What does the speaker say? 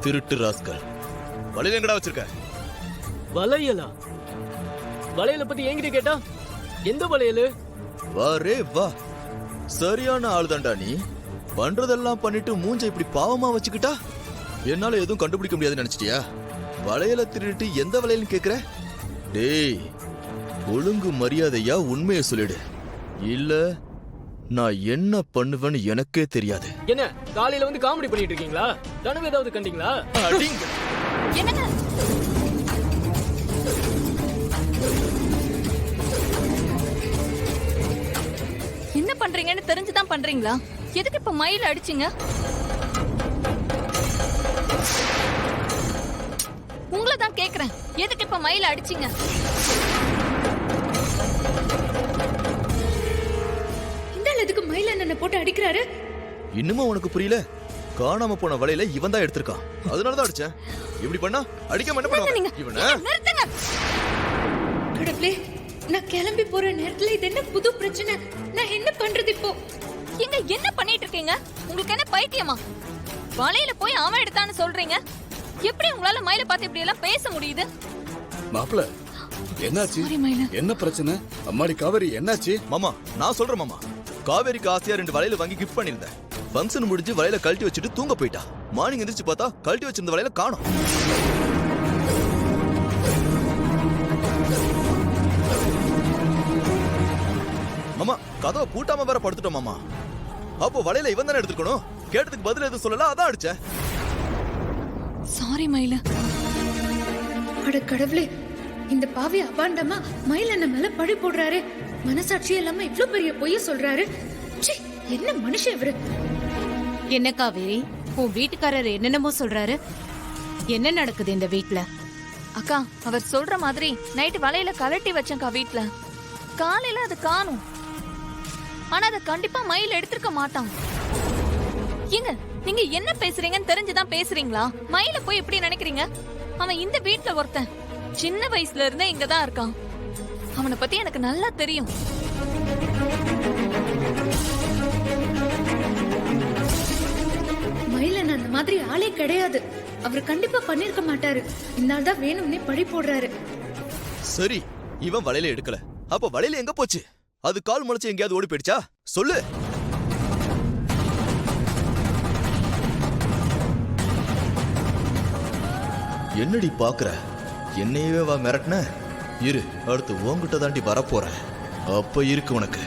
திருட்டு ராஸ்கல். வளையல் எங்கடா வச்சிருக்க? வளையலா? வளையல பத்தி என்கிட்ட கேட்டா எந்த வளையலு? வாரே வா, சரியான ஆள் தான்டா நீ. பண்றதெல்லாம் பண்ணிட்டு மூஞ்ச இப்படி பாவமா வச்சுக்கிட்டா என்னால எதுவும் கண்டுபிடிக்க முடியாதுன்னு நினைச்சிட்டியா? வளையல திருட்டு எந்த வளையல்னு கேக்குற? டேய், ஒழுங்கு மரியாதையா உண்மையை சொல்லிடு, இல்ல நான் என்ன பண்ணுவேன்னு எனக்கே தெரியாது. என்ன காலையில வந்து காமெடி பண்ணிட்டு இருக்கீங்களா? கனவு ஏதாவது கண்டீங்களா? என்னங்க என்ன பண்றீங்கன்னு தெரிஞ்சுதான் பண்றீங்களா? எதுக்கு இப்ப மயில அடிச்சீங்க? உங்களை தான் கேக்குறேன், எதுக்கு இப்ப மயில அடிச்சீங்க? எதுக்கு மயில என்ன போட்டு அடிக்கிறாரு? இன்னுமா உனக்கு புரியல? காணாம போன வலையில இவன் தான் எடுத்திருக்கான், அதனாலதான் அடிச்சேன். இப்படி பண்ணா அடிக்காம என்ன பண்ணுவாங்க இவனை? கடவுளே, நான் கிளம்பி போற நேரத்துல இது என்ன புது பிரச்சனை? நான் என்ன பண்றது இப்போ? இங்க என்ன பண்ணிட்டு இருக்கீங்க? உங்களுக்கு என்ன பைத்தியமா? வலையில போய் அவன் எடுத்தான்னு சொல்றீங்க, எப்படி உங்களால மயில பார்த்து இப்படி எல்லாம் பேச முடியுது? மாப்ள, என்னாச்சு? என்ன பிரச்சனை? அம்மாடி காவேரி, என்னாச்சு? மாமா நான் சொல்றேன் மாமா, காவேரிக்கு ஆசையா 2 வளையல வாங்கி கிஃப்ட் பண்ணிருந்தேன். ஃபங்க்ஷன் முடிஞ்சு வளையல கழட்டி வச்சுட்டு தூங்க போயிட்டா. மார்னிங் எந்திரிச்சு பார்த்தா கழட்டி வச்சிருந்த வளையல காணோம். மாமா கதவை பூட்டாம வேற படுத்துட்டோம் மாமா. அப்போ வளையல இவன் தானே எடுத்துக்கணும். கேட்டதுக்கு பதில் எதுவும் சொல்லல, அதான் அடிச்சேன். சாரி மயில. அட கடவுளே, இந்த பாவி அபாண்டமா மயில் என்ன மேல பழி போடுறாரு. மனசாட்சி இல்லாம இவ்ளோ பெரிய பொய்ய சொல்றாரு. என்ன மனுஷன் இவரு? என்ன காவேரி, உன் வீட்டுக்காரர் என்னென்னமோ சொல்றாரு? என்ன நடக்குது இந்த வீட்ல? அக்கா, அவர் சொல்ற மாதிரி நைட்டு வலையில கலட்டி வச்சேன்க்கா வீட்ல. காலையில அது காணும், ஆனா அதை கண்டிப்பா மயில் எடுத்திருக்க மாட்டான். ஏங்க, நீங்க என்ன பேசுறீங்கன்னு தெரிஞ்சுதான் பேசுறீங்களா? மயில போய் எப்படி நினைக்கிறீங்க? அவன் இந்த வீட்ல ஒருத்தன், சின்ன வயசுல இருந்தே இங்கதான் இருக்கான். அவனை பத்தி எனக்கு நல்லா தெரியும். மயிலன் அந்த மாதிரி ஆளே கிடையாது. அவர் கண்டிப்பா பண்ணிருக்க மாட்டாரு. இந்த ஆள் தான் வேணும்னே பழி போடுறாரு. சரி, இவன் வளையல எடுக்கல, அப்ப வளையல எங்க போச்சு? அது கால் முளைச்சு எங்கேயாவது ஓடி போயிடுச்சா? சொல்லு. என்னடி பாக்குற? என்னையவே வா மிரட்டின? இரு, அடுத்து உன்கிட்ட தாண்டி வரப்போற. அப்ப இருக்கு உனக்கு.